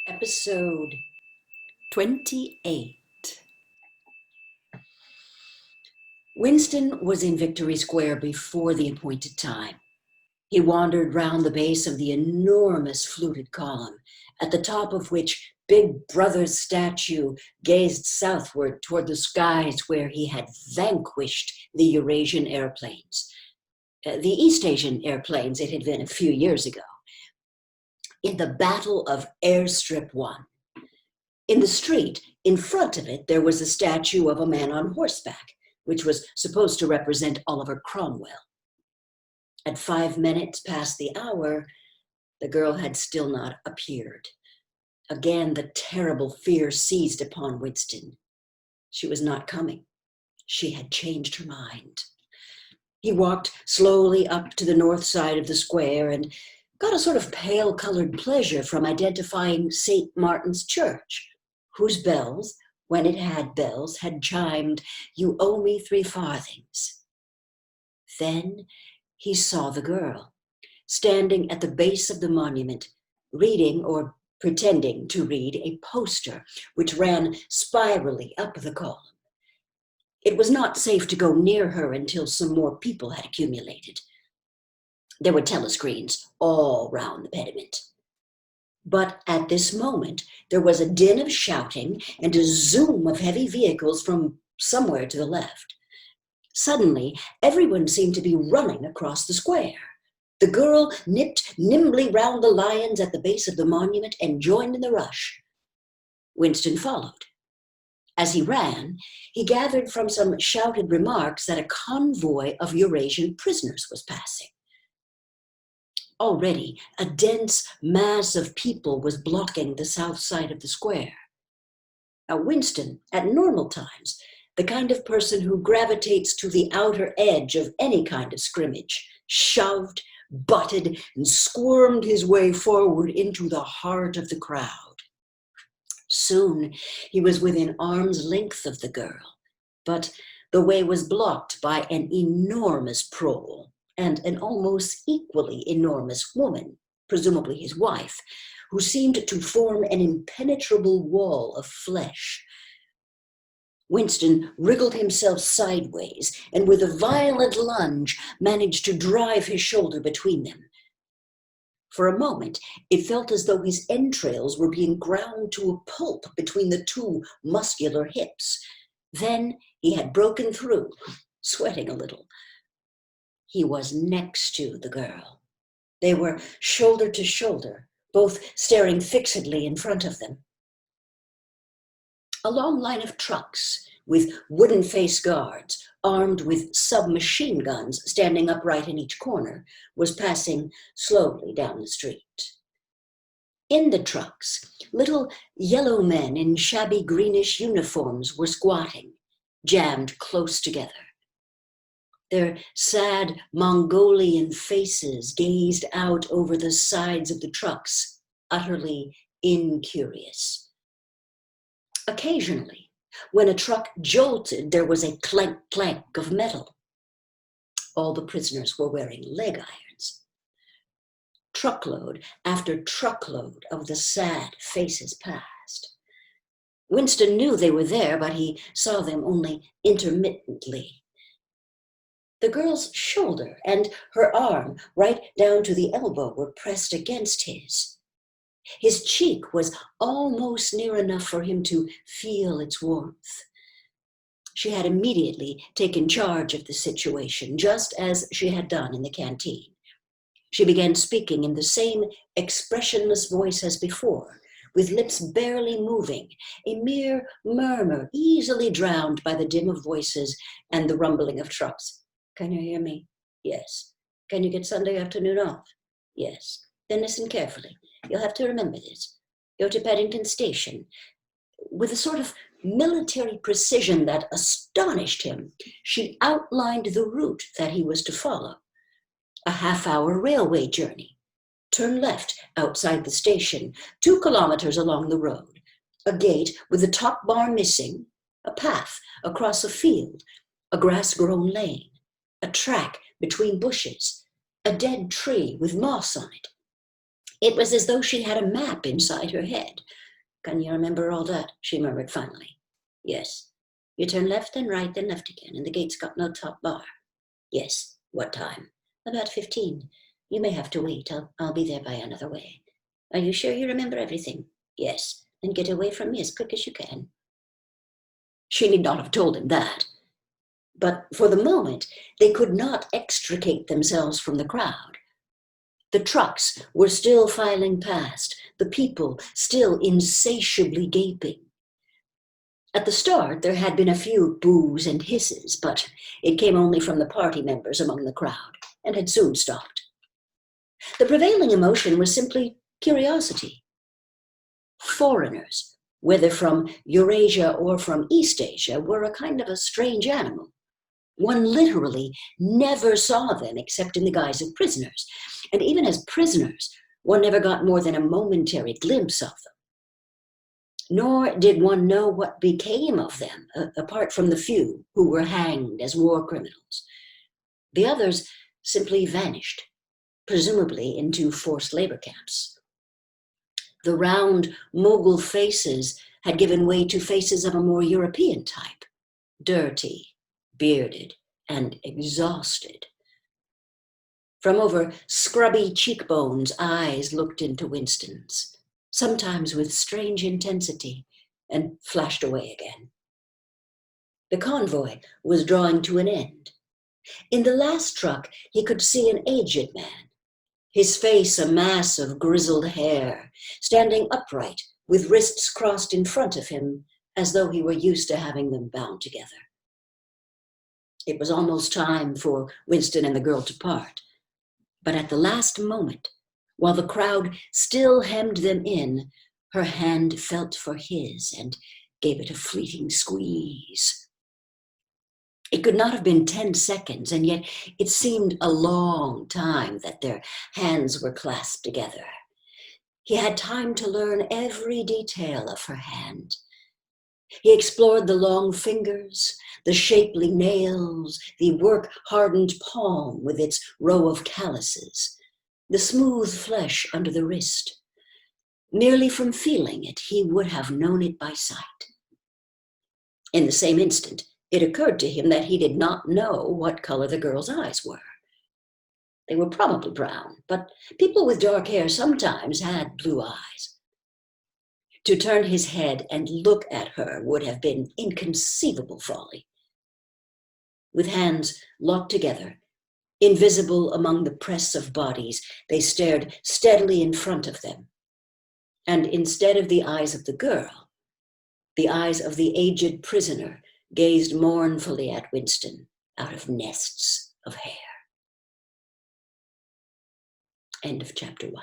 Episode 28. Winston was in Victory Square before the appointed time. He wandered round the base of the enormous fluted column, at the top of which Big Brother's statue gazed southward toward the skies where he had vanquished the Eurasian airplanes. The East Asian airplanes it had been a few years ago, in the Battle of Airstrip 1. In the street, in front of it, there was a statue of a man on horseback, which was supposed to represent Oliver Cromwell. At 5 minutes past the hour, the girl had still not appeared. Again, the terrible fear seized upon Winston. She was not coming. She had changed her mind. He walked slowly up to the north side of the square and got a sort of pale-colored pleasure from identifying St. Martin's Church, whose bells, when it had bells, had chimed, "You owe me 3 farthings." Then he saw the girl, standing at the base of the monument, reading or pretending to read a poster which ran spirally up the column. It was not safe to go near her until some more people had accumulated. There were telescreens all round the pediment. But at this moment, there was a din of shouting and a zoom of heavy vehicles from somewhere to the left. Suddenly, everyone seemed to be running across the square. The girl nipped nimbly round the lions at the base of the monument and joined in the rush. Winston followed. As he ran, he gathered from some shouted remarks that a convoy of Eurasian prisoners was passing. Already, a dense mass of people was blocking the south side of the square. Now, Winston, at normal times, the kind of person who gravitates to the outer edge of any kind of scrimmage, shoved, butted, and squirmed his way forward into the heart of the crowd. Soon, he was within arm's length of the girl, but the way was blocked by an enormous prole and an almost equally enormous woman, presumably his wife, who seemed to form an impenetrable wall of flesh. Winston wriggled himself sideways and with a violent lunge managed to drive his shoulder between them. For a moment, it felt as though his entrails were being ground to a pulp between the two muscular hips. Then he had broken through, sweating a little. He was next to the girl. They were shoulder to shoulder, both staring fixedly in front of them. A long line of trucks with wooden face guards, armed with submachine guns standing upright in each corner, was passing slowly down the street. In the trucks, little yellow men in shabby greenish uniforms were squatting, jammed close together. Their sad Mongolian faces gazed out over the sides of the trucks, utterly incurious. Occasionally, when a truck jolted, there was a clank-clank of metal. All the prisoners were wearing leg irons. Truckload after truckload of the sad faces passed. Winston knew they were there, but he saw them only intermittently. The girl's shoulder and her arm, right down to the elbow, were pressed against his. His cheek was almost near enough for him to feel its warmth. She had immediately taken charge of the situation, just as she had done in the canteen. She began speaking in the same expressionless voice as before, with lips barely moving, a mere murmur easily drowned by the din of voices and the rumbling of trucks. "Can you hear me?" "Yes." "Can you get Sunday afternoon off?" "Yes." "Then listen carefully. You'll have to remember this. Go to Paddington Station." With a sort of military precision that astonished him, she outlined the route that he was to follow. A half-hour railway journey. Turn left outside the station, 2 kilometers along the road. A gate with the top bar missing, a path across a field, a grass-grown lane, a track between bushes, a dead tree with moss on it. It was as though she had a map inside her head. Can you remember all that? She murmured finally. Yes. You turn left, then right, then left again, and the gate's got no top bar. Yes. What time? About 15. You may have to wait. I'll be there by another way. Are you sure you remember everything? Yes. Then get away from me as quick as you can. She need not have told him that. But for the moment, they could not extricate themselves from the crowd. The trucks were still filing past, the people still insatiably gaping. At the start, there had been a few boos and hisses, but it came only from the party members among the crowd and had soon stopped. The prevailing emotion was simply curiosity. Foreigners, whether from Eurasia or from East Asia, were a kind of a strange animal. One literally never saw them except in the guise of prisoners, and even as prisoners, one never got more than a momentary glimpse of them. Nor did one know what became of them, apart from the few who were hanged as war criminals. The others simply vanished, presumably into forced labor camps. The round mogul faces had given way to faces of a more European type, dirty, bearded, and exhausted. From over scrubby cheekbones, eyes looked into Winston's, sometimes with strange intensity, and flashed away again. The convoy was drawing to an end. In the last truck, he could see an aged man, his face a mass of grizzled hair, standing upright with wrists crossed in front of him, as though he were used to having them bound together. It was almost time for Winston and the girl to part. But at the last moment, while the crowd still hemmed them in, her hand felt for his and gave it a fleeting squeeze. It could not have been 10 seconds, and yet it seemed a long time that their hands were clasped together. He had time to learn every detail of her hand. He explored the long fingers, the shapely nails, the work-hardened palm with its row of calluses, the smooth flesh under the wrist. Merely from feeling it, he would have known it by sight. In the same instant, it occurred to him that he did not know what color the girl's eyes were. They were probably brown, but people with dark hair sometimes had blue eyes. To turn his head and look at her would have been inconceivable folly. With hands locked together, invisible among the press of bodies, they stared steadily in front of them. And instead of the eyes of the girl, the eyes of the aged prisoner gazed mournfully at Winston out of nests of hair. End of chapter 1.